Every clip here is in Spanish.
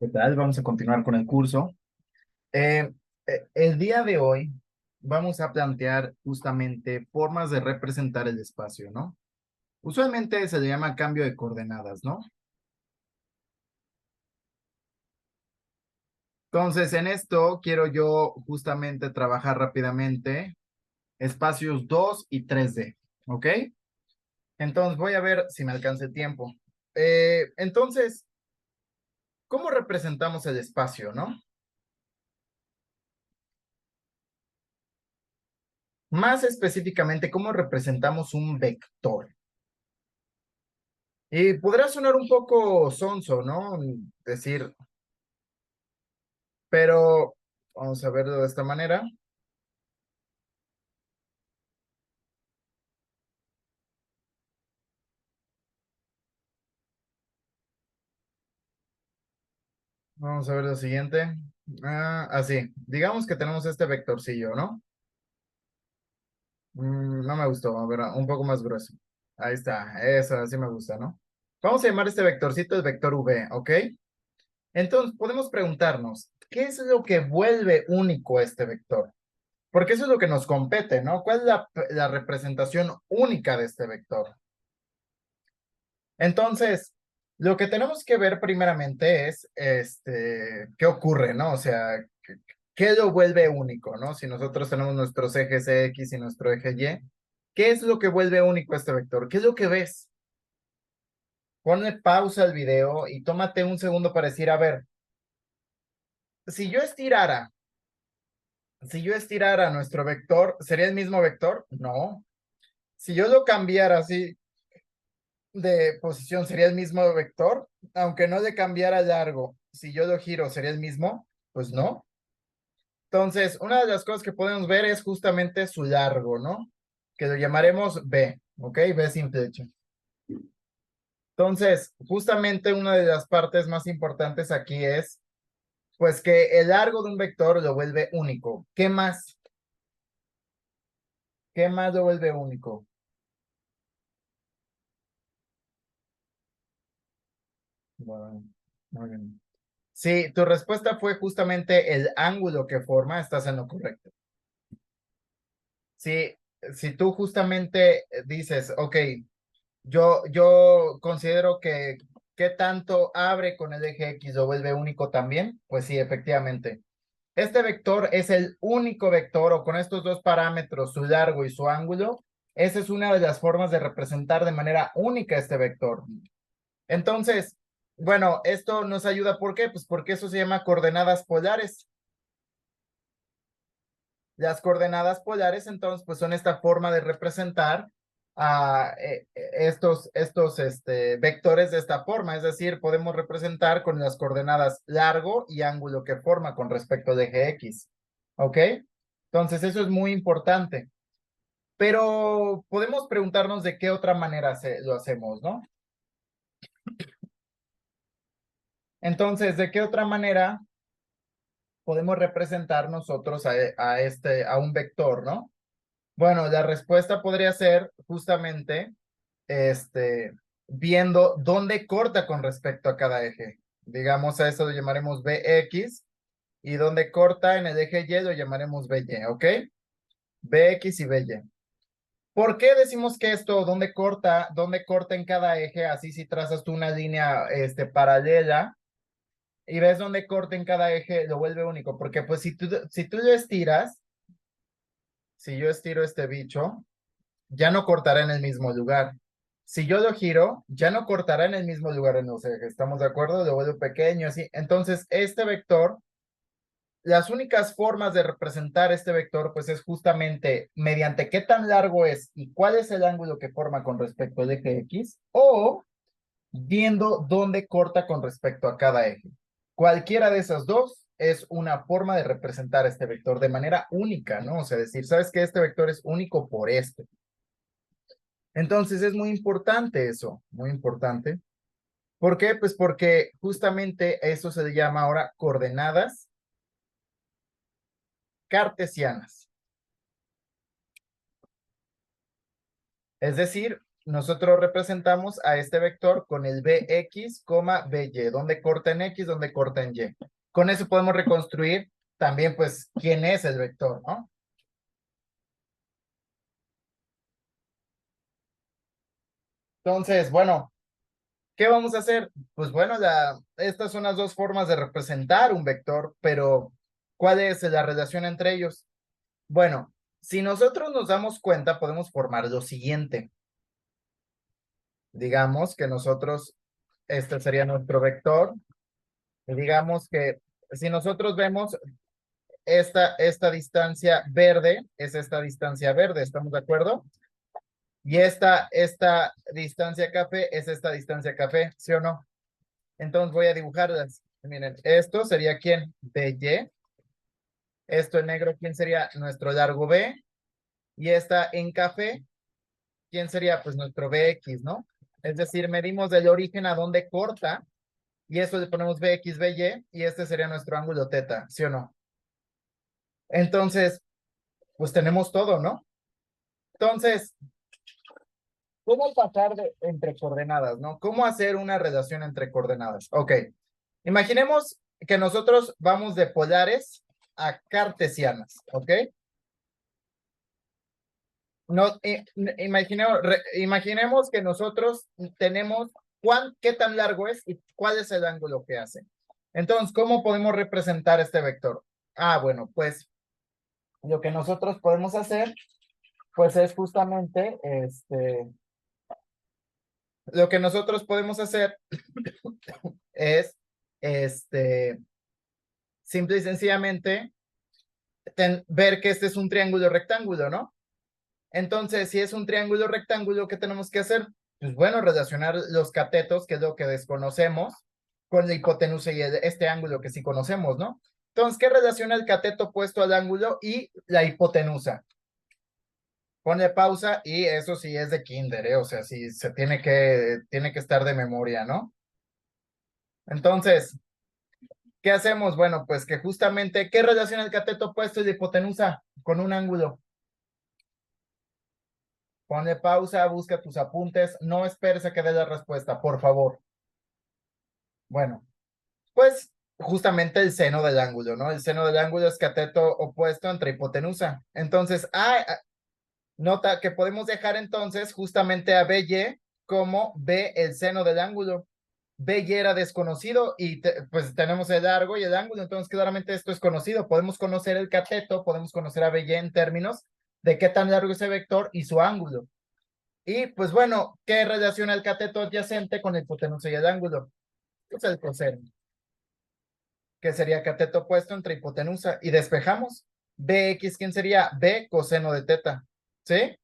¿Qué tal? Vamos a continuar con el curso. Eh, el día de hoy vamos a plantear justamente formas de representar el espacio, ¿no? Usualmente se le llama cambio de coordenadas, ¿no? Entonces, en esto quiero yo justamente trabajar rápidamente espacios 2 y 3D, ¿ok? Entonces, voy a ver si me alcanza el tiempo. Entonces, ¿cómo representamos el espacio, no? Más específicamente, ¿cómo representamos un vector? Y podrá sonar un poco sonso, ¿no? Decir, pero vamos a verlo de esta manera. Vamos a ver lo siguiente. Así. Digamos que tenemos este vectorcillo, ¿no? No me gustó. A ver, un poco más grueso. Ahí está. Eso, así me gusta, ¿no? Vamos a llamar este vectorcito el vector V, ¿ok? Entonces, podemos preguntarnos, ¿qué es lo que vuelve único a este vector? Porque eso es lo que nos compete, ¿no? ¿Cuál es la representación única de este vector? Entonces, lo que tenemos que ver primeramente es, qué ocurre, ¿no? O sea, ¿qué lo vuelve único, ¿no? Si nosotros tenemos nuestros ejes X y nuestro eje Y, ¿qué es lo que vuelve único a este vector? ¿Qué es lo que ves? Ponle pausa al video y tómate un segundo para decir, a ver, si yo estirara, si yo estirara nuestro vector, ¿sería el mismo vector? No. Si yo lo cambiara así de posición, ¿sería el mismo vector? Aunque no le cambiara largo, si yo lo giro, ¿sería el mismo? Pues no. Entonces, una de las cosas que podemos ver es justamente su largo, ¿no? Que lo llamaremos B, ¿ok? B sin flecha. Entonces, justamente una de las partes más importantes aquí es, pues, que el largo de un vector lo vuelve único. ¿Qué más? ¿Qué más lo vuelve único? Bueno, muy bien. Si tu respuesta fue justamente el ángulo que forma, estás en lo correcto. Si tú justamente dices, ok, yo considero que qué tanto abre con el eje X lo vuelve único también, pues sí, efectivamente. Este vector es el único vector, o con estos dos parámetros, su largo y su ángulo, esa es una de las formas de representar de manera única este vector. Entonces, bueno, esto nos ayuda, ¿por qué? Pues porque eso se llama coordenadas polares. Las coordenadas polares, entonces, pues son esta forma de representar a estos vectores de esta forma, es decir, podemos representar con las coordenadas largo y ángulo que forma con respecto al eje X, ¿ok? Entonces, eso es muy importante, pero podemos preguntarnos de qué otra manera lo hacemos, ¿no? Entonces, ¿de qué otra manera podemos representar nosotros a un vector, ¿no? Bueno, la respuesta podría ser justamente este, viendo dónde corta con respecto a cada eje. Digamos, a eso lo llamaremos BX y dónde corta en el eje Y lo llamaremos BY, ¿ok? BX y BY. ¿Por qué decimos que esto, dónde corta en cada eje? Así si trazas tú una línea paralela y ves dónde corta en cada eje, lo vuelve único. Porque pues si tú lo estiras, si yo estiro este bicho, ya no cortará en el mismo lugar. Si yo lo giro, ya no cortará en el mismo lugar en los ejes. ¿Estamos de acuerdo? Lo vuelvo pequeño, así. Entonces, este vector, las únicas formas de representar este vector, pues es justamente mediante qué tan largo es y cuál es el ángulo que forma con respecto al eje X, o viendo dónde corta con respecto a cada eje. Cualquiera de esas dos es una forma de representar este vector de manera única, ¿no? O sea, decir, ¿sabes que este vector es único por esto? Entonces es muy importante eso, muy importante. ¿Por qué? Pues porque justamente eso se le llama ahora coordenadas cartesianas. Es decir, nosotros representamos a este vector con el Bx, By, donde corta en X, donde corta en Y. Con eso podemos reconstruir también, pues, quién es el vector, ¿no? Entonces, bueno, ¿qué vamos a hacer? Pues bueno, estas son las dos formas de representar un vector, pero ¿cuál es la relación entre ellos? Bueno, si nosotros nos damos cuenta, podemos formar lo siguiente. Digamos que nosotros, este sería nuestro vector. Y digamos que si nosotros vemos esta distancia verde, es esta distancia verde, ¿estamos de acuerdo? Y esta distancia café es esta distancia café, ¿sí o no? Entonces voy a dibujarlas. Miren, esto sería ¿quién? BY. Esto en negro, ¿quién sería? Nuestro largo B. Y esta en café, ¿quién sería? Pues nuestro BX, ¿no? Es decir, medimos del origen a donde corta, y eso le ponemos BX, BY, y este sería nuestro ángulo teta, ¿sí o no? Entonces, pues tenemos todo, ¿no? Entonces, ¿cómo pasar entre coordenadas, no? ¿Cómo hacer una relación entre coordenadas? Ok, imaginemos que nosotros vamos de polares a cartesianas, ¿ok? No, imaginemos que nosotros tenemos qué tan largo es y cuál es el ángulo que hace. Entonces, ¿cómo podemos representar este vector? Ah, bueno, pues lo que nosotros podemos hacer, pues es justamente, lo que nosotros podemos hacer es, este, simple y sencillamente, ver que este es un triángulo rectángulo, ¿no? Entonces, si es un triángulo rectángulo, ¿qué tenemos que hacer? Pues bueno, relacionar los catetos, que es lo que desconocemos, con la hipotenusa y este ángulo que sí conocemos, ¿no? Entonces, ¿qué relaciona el cateto opuesto al ángulo y la hipotenusa? Pone pausa y eso sí es de kinder, ¿eh? O sea, sí se tiene que estar de memoria, ¿no? Entonces, ¿qué hacemos? Bueno, pues que justamente, ¿qué relaciona el cateto opuesto y la hipotenusa? Con un ángulo. Ponle pausa, busca tus apuntes, no esperes a que dé la respuesta, por favor. Bueno, pues justamente el seno del ángulo, ¿no? El seno del ángulo es cateto opuesto entre hipotenusa. Entonces, nota que podemos dejar entonces justamente a BY como B el seno del ángulo. BY era desconocido y pues tenemos el largo y el ángulo, entonces claramente esto es conocido. Podemos conocer el cateto, podemos conocer a BY en términos de qué tan largo es ese vector y su ángulo. Y pues bueno, ¿qué relaciona el cateto adyacente con la hipotenusa y el ángulo? Pues el coseno, que sería cateto opuesto entre hipotenusa. Y despejamos. Bx, ¿quién sería? B coseno de teta. ¿Sí?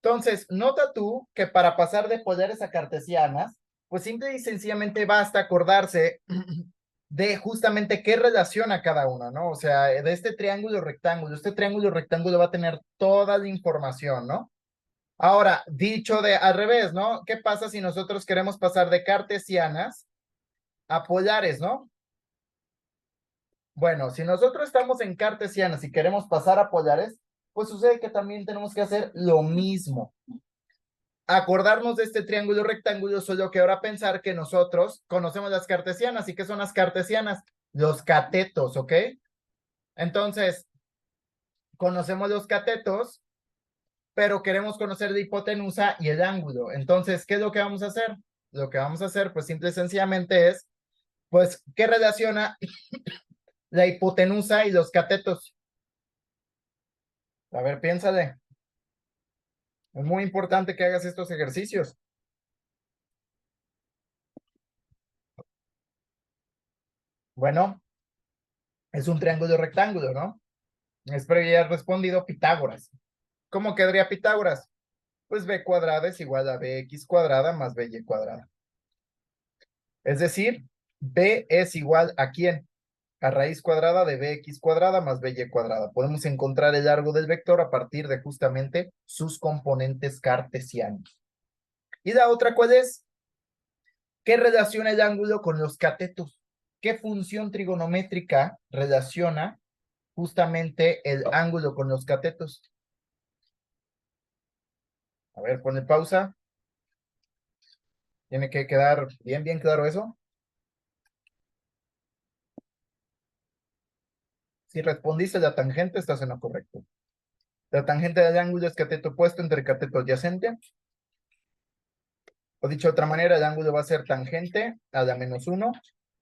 Entonces, nota tú que para pasar de polares a cartesianas, pues simple y sencillamente basta acordarse de justamente qué relaciona cada uno, ¿no? O sea, de este triángulo rectángulo. Este triángulo rectángulo va a tener toda la información, ¿no? Ahora, dicho de al revés, ¿no? ¿Qué pasa si nosotros queremos pasar de cartesianas a polares, ¿no? Bueno, si nosotros estamos en cartesianas y queremos pasar a polares, pues sucede que también tenemos que hacer lo mismo. Acordarnos de este triángulo rectángulo, solo que ahora pensar que nosotros conocemos las cartesianas. ¿Y qué son las cartesianas? Los catetos, ¿ok? Entonces, conocemos los catetos, pero queremos conocer la hipotenusa y el ángulo. Entonces, ¿qué es lo que vamos a hacer? Lo que vamos a hacer, pues simple y sencillamente es, pues, ¿qué relaciona la hipotenusa y los catetos? A ver, piénsale. Es muy importante que hagas estos ejercicios. Bueno, es un triángulo rectángulo, ¿no? Espero que hayas respondido Pitágoras. ¿Cómo quedaría Pitágoras? Pues b cuadrada es igual a bx cuadrada más by cuadrada. Es decir, b es igual a ¿quién? A raíz cuadrada de bx cuadrada más by cuadrada. Podemos encontrar el largo del vector a partir de justamente sus componentes cartesianos. ¿Y la otra cuál es? ¿Qué relaciona el ángulo con los catetos? ¿Qué función trigonométrica relaciona justamente el ángulo con los catetos? A ver, pone pausa. Tiene que quedar bien, bien claro eso. Si respondiste la tangente, estás en lo correcto. La tangente del ángulo es cateto opuesto entre cateto adyacente. O dicho de otra manera, el ángulo va a ser tangente a la -1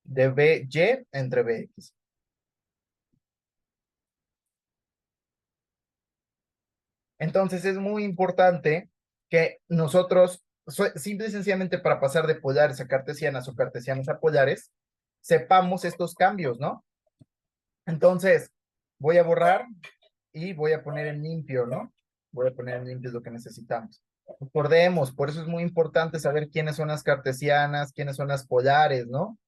de BY entre BX. Entonces es muy importante que nosotros, simple y sencillamente para pasar de polares a cartesianas o cartesianas a polares, sepamos estos cambios, ¿no? Entonces, voy a borrar y voy a poner en limpio, ¿no? Voy a poner en limpio lo que necesitamos. Recordemos, por eso es muy importante saber quiénes son las cartesianas, quiénes son las polares, ¿no?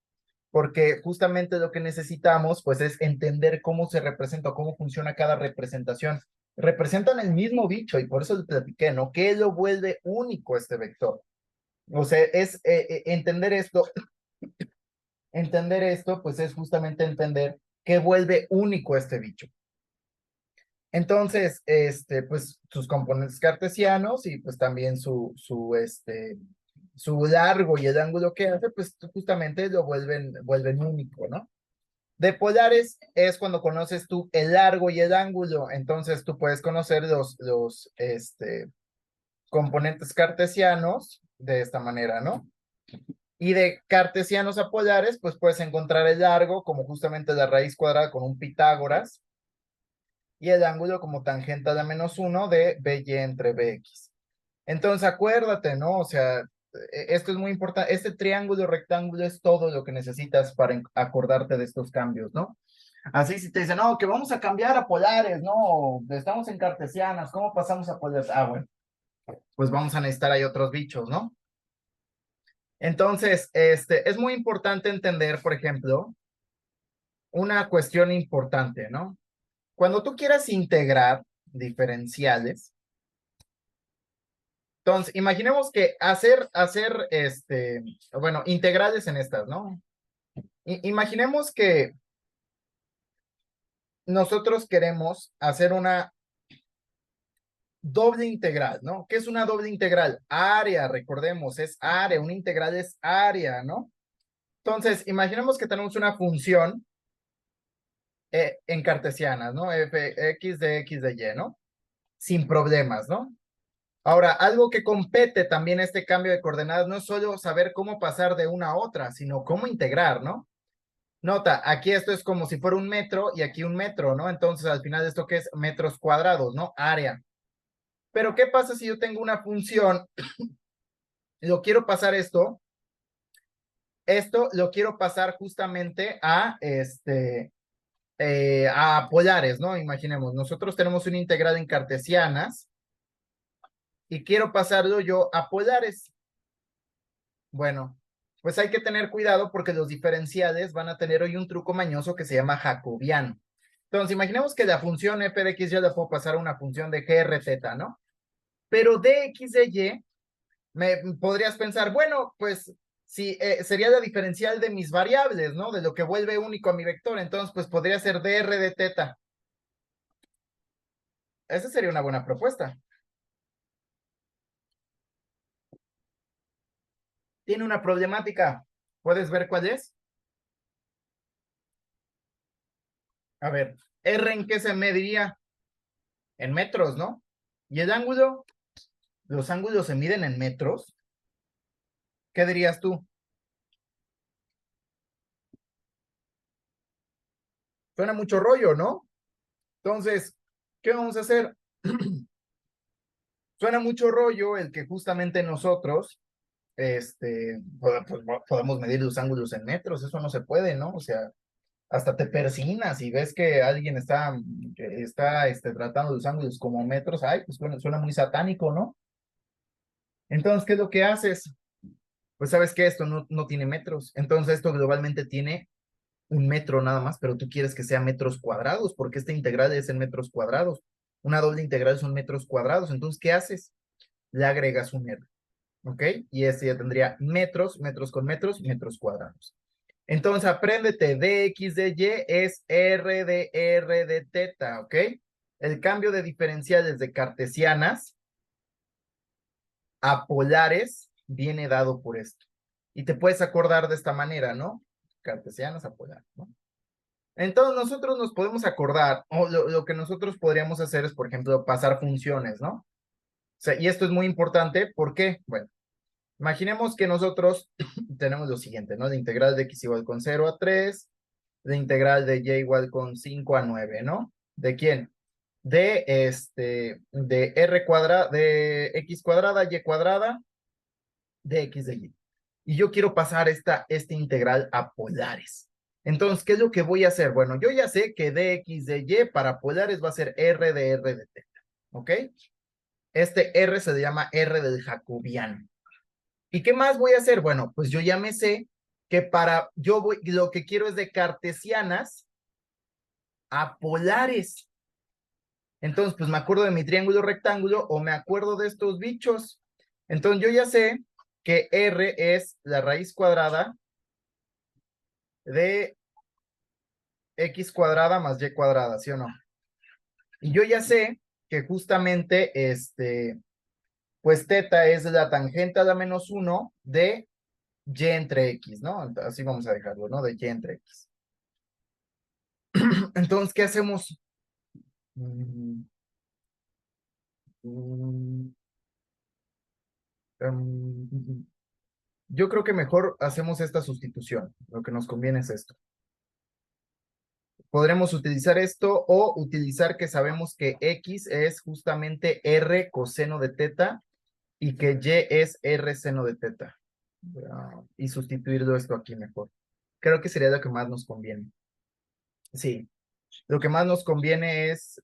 Porque justamente lo que necesitamos, pues, es entender cómo se representa, cómo funciona cada representación. Representan el mismo bicho y por eso te platiqué, ¿no? ¿Qué lo vuelve único este vector? O sea, es entender esto, pues es justamente entender qué vuelve único este bicho. Entonces, pues sus componentes cartesianos y pues también su largo y el ángulo que hace, pues justamente lo vuelven único, ¿no? De polares es cuando conoces tú el largo y el ángulo, entonces tú puedes conocer los componentes cartesianos de esta manera, ¿no? Y de cartesianos a polares, pues puedes encontrar el largo como justamente la raíz cuadrada con un Pitágoras y el ángulo como tangente a la -1 de BY entre BX. Entonces acuérdate, ¿no? O sea, esto es muy importante. Este triángulo rectángulo es todo lo que necesitas para acordarte de estos cambios, ¿no? Así si te dicen, no, que vamos a cambiar a polares, no, estamos en cartesianas, ¿cómo pasamos a polares? Ah, bueno, pues vamos a necesitar ahí otros bichos, ¿no? Entonces, es muy importante entender, por ejemplo, una cuestión importante, ¿no? Cuando tú quieras integrar diferenciales, entonces, imaginemos que bueno, integrales en estas, ¿no? Imaginemos que nosotros queremos hacer una doble integral, ¿no? ¿Qué es una doble integral? Área, recordemos, es área, una integral es área, ¿no? Entonces, imaginemos que tenemos una función en cartesianas, ¿no? X de X de Y, ¿no? Sin problemas, ¿no? Ahora, algo que compete también este cambio de coordenadas no es solo saber cómo pasar de una a otra, sino cómo integrar, ¿no? Nota, aquí esto es como si fuera un metro y aquí un metro, ¿no? Entonces, al final, ¿esto qué es? Metros cuadrados, ¿no? Área. Pero, ¿qué pasa si yo tengo una función? Lo quiero pasar esto lo quiero pasar justamente a polares, ¿no? Imaginemos, nosotros tenemos una integral en cartesianas y quiero pasarlo yo a polares. Bueno, pues hay que tener cuidado porque los diferenciales van a tener hoy un truco mañoso que se llama jacobiano. Entonces, imaginemos que la función f de x yo la puedo pasar a una función de grz, ¿no? Pero dx de y, me podrías pensar, bueno, pues sí, sería la diferencial de mis variables, ¿no? De lo que vuelve único a mi vector. Entonces, pues podría ser dr de teta. Esa sería una buena propuesta. Tiene una problemática. ¿Puedes ver cuál es? A ver, R en qué se mediría en metros, ¿no? Y el ángulo, los ángulos se miden en metros. ¿Qué dirías tú? Suena mucho rollo, ¿no? Entonces, ¿qué vamos a hacer? Suena mucho rollo el que justamente nosotros, pues, podemos medir los ángulos en metros, eso no se puede, ¿no? O sea, hasta te persinas y ves que alguien está tratando los ángulos como metros, ay, pues suena muy satánico, ¿no? Entonces, ¿qué es lo que haces? Pues sabes que esto no tiene metros, entonces esto globalmente tiene un metro nada más, pero tú quieres que sea metros cuadrados, porque esta integral es en metros cuadrados. Una doble integral son metros cuadrados, entonces, ¿qué haces? Le agregas un metro, ¿ok? Y este ya tendría metros, metros con metros, metros cuadrados. Entonces, apréndete, dx de y es r de teta, ¿ok? El cambio de diferenciales de cartesianas a polares viene dado por esto. y te puedes acordar de esta manera, ¿no? Cartesianas a polares, ¿no? Entonces nosotros nos podemos acordar, o lo que nosotros podríamos hacer es, por ejemplo, pasar funciones, ¿no? O sea, y esto es muy importante, ¿por qué? Bueno, imaginemos que nosotros tenemos lo siguiente, ¿no? De integral de x igual con 0 a 3, de integral de y igual con 5 a 9, ¿no? ¿De quién? De r cuadrada, de x cuadrada, y cuadrada, de x de y. Y yo quiero pasar esta integral a polares. Entonces, ¿qué es lo que voy a hacer? Bueno, yo ya sé que dx de y para polares va a ser r de θ, ¿ok? Este r se le llama r del jacobiano. ¿Y qué más voy a hacer? Bueno, pues yo ya me sé que lo que quiero es de cartesianas a polares. Entonces, pues me acuerdo de mi triángulo rectángulo o me acuerdo de estos bichos. Entonces, yo ya sé que r es la raíz cuadrada de x cuadrada más y cuadrada, ¿sí o no? Y yo ya sé que justamente, pues teta es la tangente a la menos 1 de y entre x, ¿no? Así vamos a dejarlo, ¿no? De y entre x. Entonces, ¿qué hacemos? Mm, mm, yo creo que mejor hacemos esta sustitución. Lo que nos conviene es esto. Podremos utilizar esto o utilizar que sabemos que x es justamente r coseno de teta y que y es r seno de teta. Y sustituirlo esto aquí mejor. Creo que sería lo que más nos conviene. Sí, lo que más nos conviene es,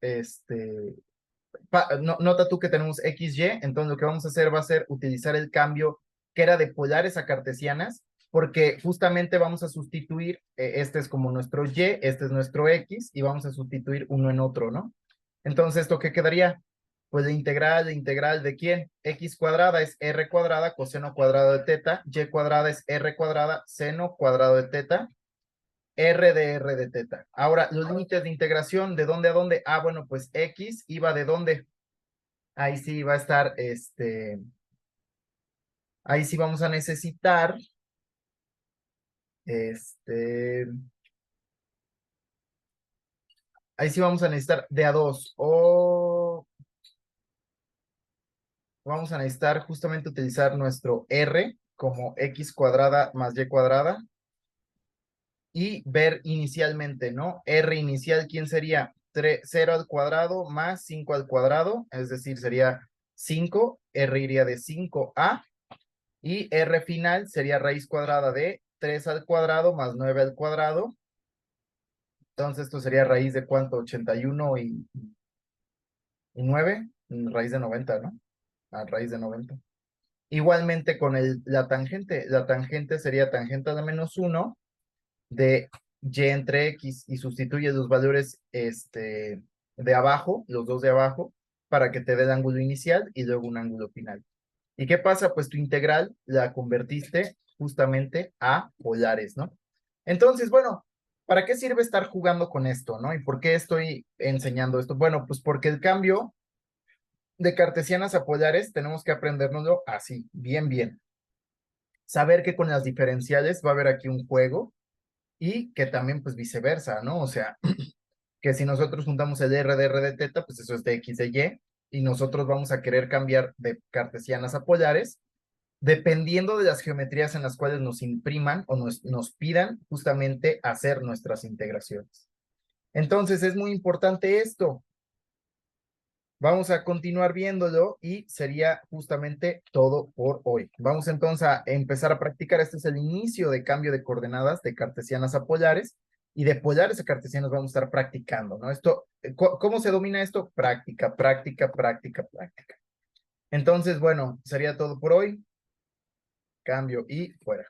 nota tú que tenemos XY, entonces lo que vamos a hacer va a ser utilizar el cambio que era de polares a cartesianas, porque justamente vamos a sustituir, este es como nuestro Y, este es nuestro X, y vamos a sustituir uno en otro, ¿no? Entonces, ¿esto qué quedaría? Pues la integral de quién? X cuadrada es R cuadrada, coseno cuadrado de teta, Y cuadrada es R cuadrada, seno cuadrado de teta, R de teta. Ahora, los límites de integración, ¿de dónde a dónde? Ah, bueno, pues X iba de dónde. Ahí sí va a estar, ahí sí vamos a necesitar, este, ahí sí vamos a necesitar de a dos, o vamos a necesitar justamente utilizar nuestro R como X cuadrada más Y cuadrada, y ver inicialmente, ¿no? R inicial, ¿quién sería? 0 al cuadrado más 5 al cuadrado, es decir, sería 5, R iría de 5a, y R final sería raíz cuadrada de 3 al cuadrado más 9 al cuadrado. Entonces esto sería raíz de cuánto, 81 y 9, raíz de 90, ¿no? A raíz de 90. Igualmente con la tangente sería tangente a la menos 1 de y entre x, y sustituye los valores de abajo, los dos de abajo, para que te dé el ángulo inicial y luego un ángulo final. ¿Y qué pasa? Pues tu integral la convertiste justamente a polares, ¿no? Entonces, bueno, ¿para qué sirve estar jugando con esto, no? ¿Y por qué estoy enseñando esto? Bueno, pues porque el cambio de cartesianas a polares tenemos que aprendérnoslo así, bien, bien. Saber que con las diferenciales va a haber aquí un juego y que también pues viceversa, ¿no? O sea, que si nosotros juntamos el r de teta, pues eso es de x de y nosotros vamos a querer cambiar de cartesianas a polares, dependiendo de las geometrías en las cuales nos impriman o nos pidan justamente hacer nuestras integraciones. Entonces es muy importante esto. Vamos a continuar viéndolo y sería justamente todo por hoy. Vamos entonces a empezar a practicar. Este es el inicio de cambio de coordenadas de cartesianas a polares, y de polares a cartesianos vamos a estar practicando, ¿no? Esto, ¿cómo se domina esto? Práctica, práctica, práctica, práctica. Entonces, bueno, sería todo por hoy. Cambio y fuera.